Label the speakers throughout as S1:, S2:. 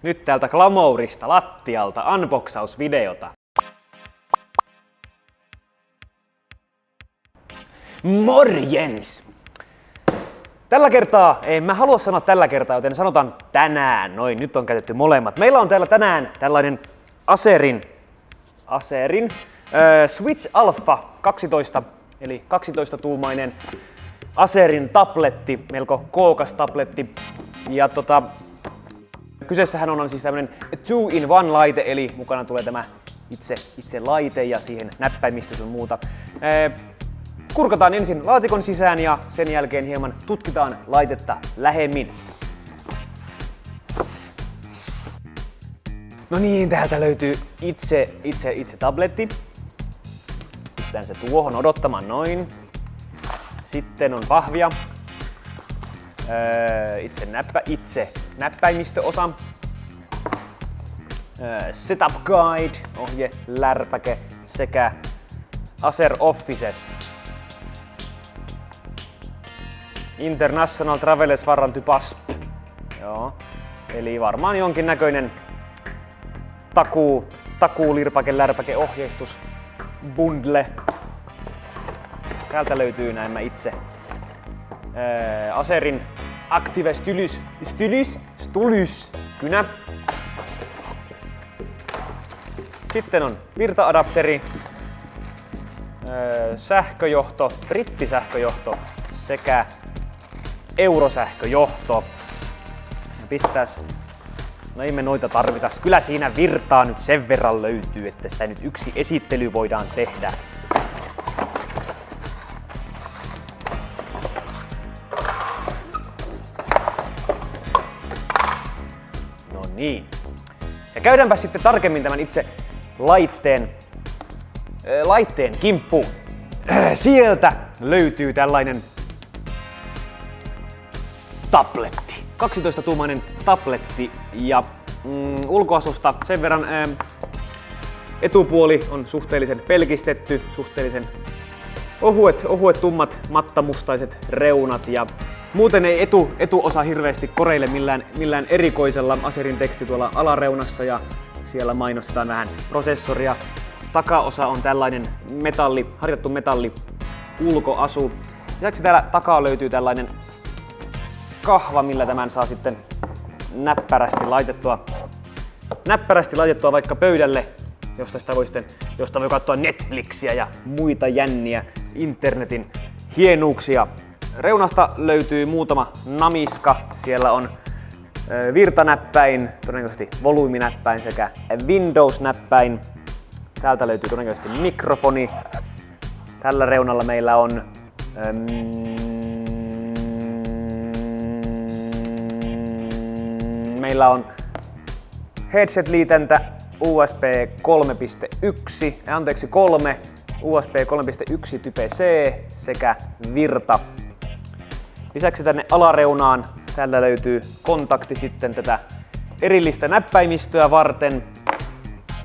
S1: Nyt täältä Glamourista lattialta unboxausvideota. Morjens! Tällä kertaa, en mä halua sanoa tällä kertaa, joten sanotaan tänään. Noin, nyt on käytetty molemmat. Meillä on täällä tänään tällainen Acerin Switch Alpha 12, eli 12-tuumainen Acerin tabletti, melko kookas tabletti. Ja kyseessähän on siis tämmönen 2-in-1 laite, eli mukana tulee tämä itse laite ja siihen näppäimistö sun muuta. Kurkataan ensin laatikon sisään ja sen jälkeen hieman tutkitaan laitetta lähemmin. No niin, täältä löytyy itse tabletti. Pistetään se tuohon odottamaan noin. Sitten on pahvia. Itse näppäimistöosa. Setup guide, ohje, lärpäke sekä Acer Offices. International Travelers Warranty Pass. Joo. Eli varmaan jonkinnäköinen takuulirpake, lärpäke, ohjeistus, bundle. Täältä löytyy näin itse Acerin Active Stylus kynä. Sitten on virta-adapteri, sähköjohto, brittisähköjohto sekä eurosähköjohto. Pistäis. No ei me noita tarvitas. Kyllä siinä virtaa nyt sen verran löytyy, että sitä nyt yksi esittely voidaan tehdä. No niin. Ja käydäänpä sitten tarkemmin tämän itse laitteen kimppuun. Sieltä löytyy tällainen tabletti. 12-tuumainen tabletti ja ulkoasusta sen verran etupuoli on suhteellisen pelkistetty, suhteellisen ohuet tummat mattamustaiset reunat ja muuten ei etuosa hirveästi koreille millään erikoisella. Acerin teksti tuolla alareunassa ja siellä mainostetaan vähän prosessoria. Takaosa on tällainen harjattu metalli ulkoasu. Lisäksi täällä takaa löytyy tällainen kahva, millä tämän saa sitten näppärästi laitettua vaikka pöydälle, josta voi katsoa Netflixiä ja muita jänniä internetin hienuuksia. Reunasta löytyy muutama namiska. Siellä on virtanäppäin, todennäköisesti volyyminäppäin sekä Windows-näppäin. Täältä löytyy todennäköisesti mikrofoni. Tällä reunalla meillä on headset-liitäntä USB 3, USB 3.1 Type C sekä virta. Lisäksi tänne alareunaan täältä löytyy kontakti sitten tätä erillistä näppäimistöä varten,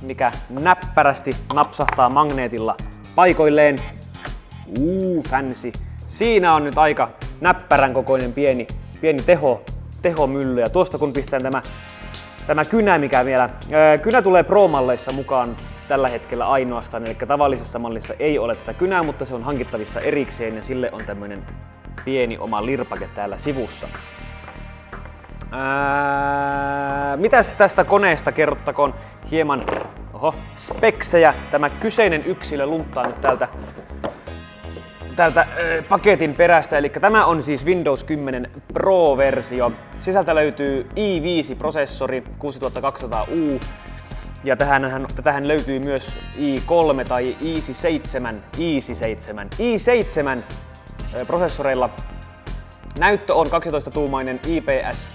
S1: mikä näppärästi napsahtaa magneetilla paikoilleen. Fancy. Siinä on nyt aika näppärän kokoinen pieni tehomylly. Ja tuosta kun pistän tämä kynä, mikä vielä... Kynä tulee Pro-malleissa mukaan tällä hetkellä ainoastaan, eli tavallisessa mallissa ei ole tätä kynää, mutta se on hankittavissa erikseen ja sille on tämmöinen pieni oma lirpake täällä sivussa. Mitäs tästä koneesta kerrottakoon hieman speksejä. Tämä kyseinen yksilö lunttaa nyt täältä paketin perästä, eli tämä on siis Windows 10 Pro-versio. Sisältä löytyy i5-prosessori 6200U ja tähän löytyy myös i3 tai i7 prosessoreilla. Näyttö on 12-tuumainen IPS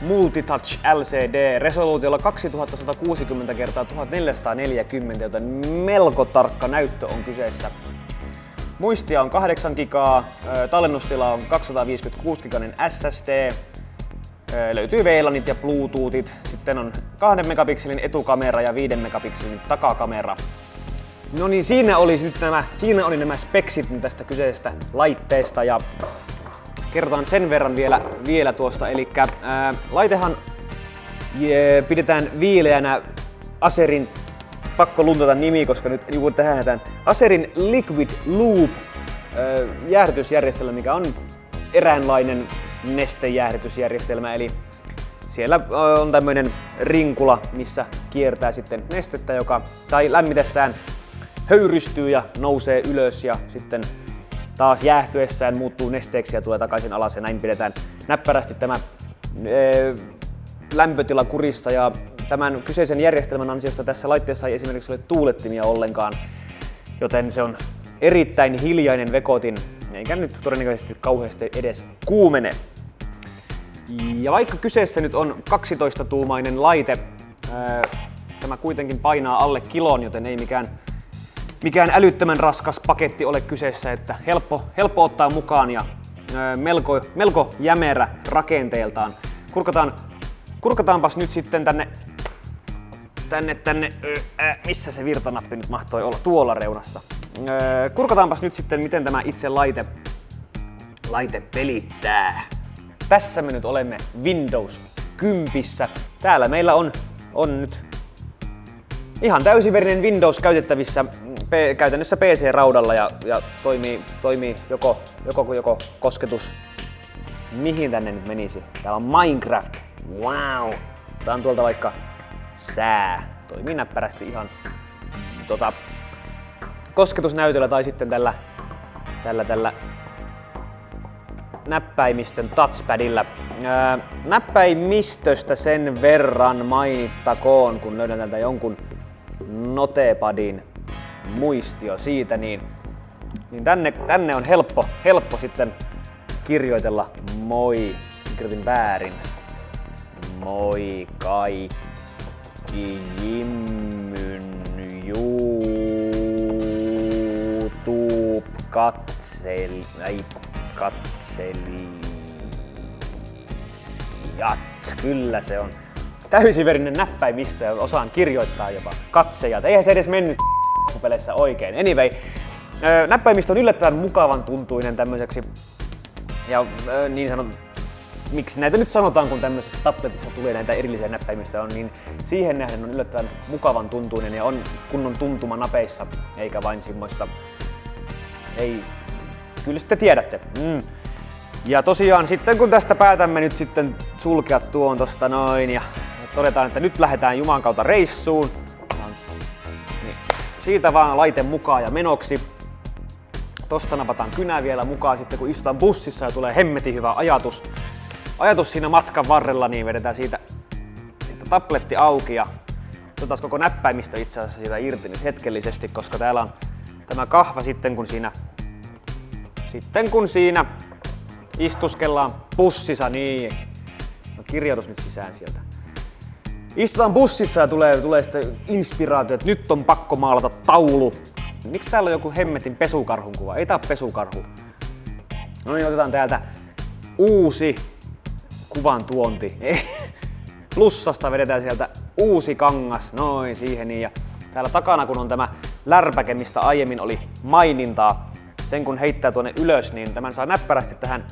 S1: Multitouch LCD resoluutiolla 2160 x 1440, joten melko tarkka näyttö on kyseessä. Muistia on 8 gigaa, tallennustila on 256 giganen SSD, löytyy VLANit ja Bluetoothit, sitten on 2 megapikselin etukamera ja 5 megapikselin takakamera. No niin, siinä oli nämä speksit tästä kyseisestä laitteesta ja kerrotaan sen verran vielä tuosta, eli laitehan pidetään viileänä Acerin, pakko luntata nimi, koska nyt juuri tähän hätään, Acerin Liquid Loop jäähdytysjärjestelmä, mikä on eräänlainen nestejäähdytysjärjestelmä, eli siellä on tämmöinen rinkula, missä kiertää sitten nestettä, joka tai lämmitessään höyrystyy ja nousee ylös ja sitten taas jäähtyessään muuttuu nesteeksi ja tulee takaisin alas ja näin pidetään näppärästi tämä lämpötila kurissa ja tämän kyseisen järjestelmän ansiosta tässä laitteessa ei esimerkiksi ole tuulettimia ollenkaan, joten se on erittäin hiljainen vekotin, eikä nyt todennäköisesti kauheasti edes kuumene. Ja vaikka kyseessä nyt on 12-tuumainen laite, tämä kuitenkin painaa alle kilon, joten ei mikään älyttömän raskas paketti ole kyseessä, että helppo ottaa mukaan ja melko jämerä rakenteeltaan. Kurkataanpas nyt sitten tänne, missä se virtanappi nyt mahtoi olla, tuolla reunassa. Kurkataanpas nyt sitten, miten tämä itse laite pelittää. Tässä me nyt olemme Windows 10. Täällä meillä on nyt ihan täysiverinen Windows käytettävissä käytännössä PC-raudalla ja toimii joko kosketus. Mihin tänne nyt menisi? Täällä on Minecraft. Wow! Tää on tuolta vaikka sää. Toimii näppärästi ihan kosketusnäytöllä tai sitten tällä näppäimistön touchpadilla. Näppäimistöstä sen verran mainittakoon, kun löydän täältä jonkun notepadin muistio siitä, niin tänne on helppo sitten kirjoitella moi. Kirjoitin väärin. Moi kaikki Jimmyn katselijat. Kyllä se on täysiverinen näppäimistö ja osaan kirjoittaa jopa katsejat. Eihän se edes mennyt peleissä oikein. Anyway, näppäimistö on yllättävän mukavan tuntuinen tämmöiseksi. Ja niin sanon, miksi näitä nyt sanotaan, kun tämmöisessä tabletissa tulee näitä erillisiä näppäimistöjä on, niin siihen nähden on yllättävän mukavan tuntuinen ja on kunnon tuntuma napeissa, eikä vain semmoista. Ei, kyllä sitten tiedätte. Ja tosiaan sitten kun tästä päätämme nyt sitten sulkea tuon tosta noin ja todetaan, että nyt lähdetään Juman kautta reissuun, niin siitä vaan laite mukaan ja menoksi. Tosta napataan kynä vielä mukaan sitten kun istutaan bussissa ja tulee hemmetin hyvä ajatus siinä matkan varrella, niin vedetään siitä tabletti auki ja otetaan koko näppäimistö itse asiassa siitä irti nyt hetkellisesti, koska täällä on tämä kahva sitten kun siinä istuskellaan bussissa, niin no kirjoitus nyt sisään sieltä. Istutaan bussissa ja tulee sitten inspiraatio, että nyt on pakko maalata taulu. Miksi täällä on joku hemmetin pesukarhun kuva? Ei tää ole pesukarhu. No niin, otetaan täältä uusi kuvan tuonti. Plussasta vedetään sieltä uusi kangas, noin siihen niin. Ja täällä takana kun on tämä lärpäke, mistä aiemmin oli mainintaa, sen kun heittää tuonne ylös, niin tämän saa näppärästi tähän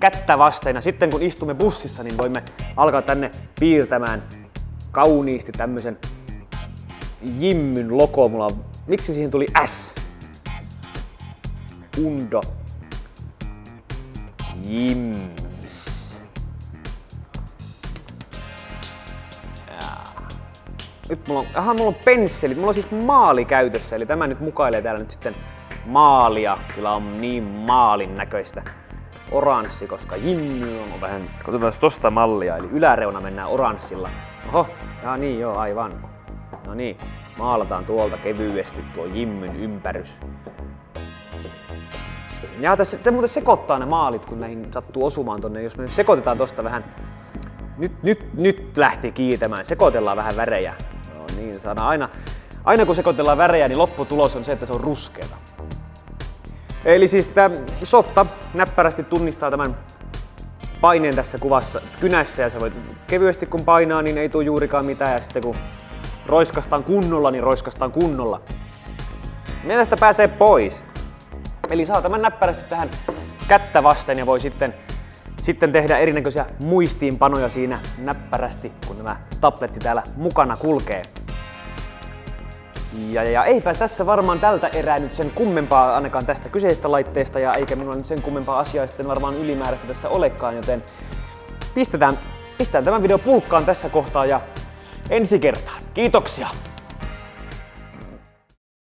S1: kättä vasten. Ja sitten kun istumme bussissa, niin voimme alkaa tänne piirtämään kauniisti tämmösen Jimmyn logo. Mulla on, miksi siihen tuli S? Undo. Jims. Nyt mulla on pensselit, mulla on siis maali käytössä, eli tämä nyt mukailee täällä nyt sitten maalia. Kyllä on niin maalin näköistä oranssi, koska Jimmy on vähän, katsotaan tosta mallia, eli yläreuna mennään oranssilla. Oho, ja niin joo, aivan. No niin, maalataan tuolta kevyesti tuo Jimmyn ympärys. Ja tässä muuten sekoittaa ne maalit, kun näihin sattuu osumaan tonne. Jos me sekoitetaan tosta vähän, nyt lähti kiitämään, sekoitellaan vähän värejä. No niin, saadaan aina kun sekoitellaan värejä, niin lopputulos on se, että se on ruskeata. Eli siis tää softa näppärästi tunnistaa tämän paineen tässä kuvassa, kynässä, ja sä voit kevyesti kun painaa, niin ei tule juurikaan mitään, ja sitten kun roiskastaan kunnolla, niin roiskastaan kunnolla. Meidän tästä pääsee pois. Eli saa tämän näppärästi tähän kättä vasten ja voi sitten Sitten tehdään erinäköisiä muistiinpanoja siinä näppärästi, kun tämä tabletti täällä mukana kulkee. Ja eipä tässä varmaan tältä erää nyt sen kummempaa ainakaan tästä kyseisestä laitteesta, ja eikä minulla nyt sen kummempaa asiaa sitten varmaan ylimääräistä tässä olekaan, joten pistetään tämän video pulkkaan tässä kohtaa ja ensi kertaan. Kiitoksia!